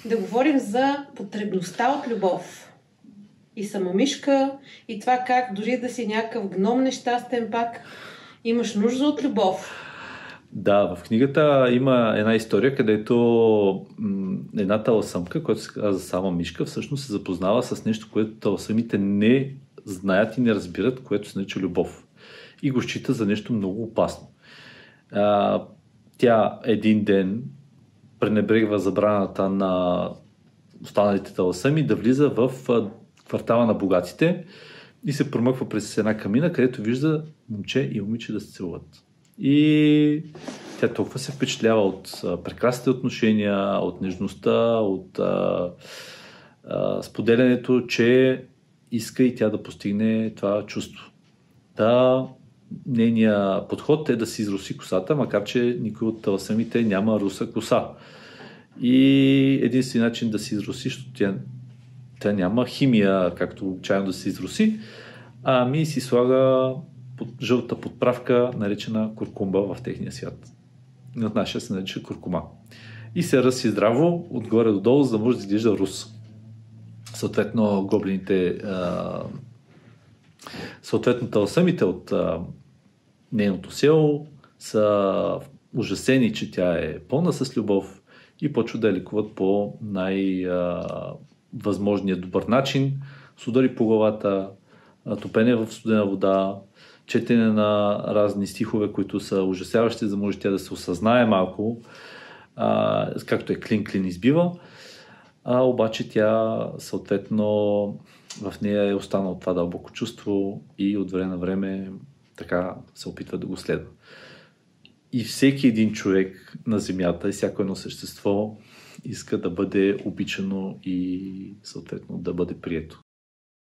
Да говорим за потребността от любов. И самомишка, и това как дори да си някакъв гном нещастен пак имаш нужда от любов. Да, в книгата има една история, където една таласъмка, която се казва Сама мишка, всъщност се запознава с нещо, което таласъмите не знаят и не разбират, което се нарича любов. И го счита за нещо много опасно. Тя един ден пренебрегва забраната на останалите таласъми да влиза в квартала на богатите и се промъква през една камина, където вижда момче и момиче да се целуват. И тя толкова се впечатлява от прекрасните отношения, от нежността, от споделянето, че иска и тя да постигне това чувство. Нейният подход е да си изруси косата, макар че никой от таласъмите няма руса коса. И единствен начин да се изруси, защото тя няма химия, както обичайно да се изруси, ами си слага жълта подправка, наречена куркумба в техния свят. От нашия се нарича куркума. И се ръси здраво, отгоре до долу, за да може да изглежда рус. Съответно, гоблините, съответно таласъмите от нейното село са ужасени, че тя е пълна с любов и почват да я лекуват по най-възможния добър начин, с удари по главата, топене в студена вода, четене на разни стихове, които са ужасяващи, за да може тя да се осъзнае малко, както е клин избива. Обаче тя съответно в нея е останало това дълбоко чувство и от време на време така се опитва да го следва. И всеки един човек на земята и всяко едно същество иска да бъде обичано и съответно да бъде прието.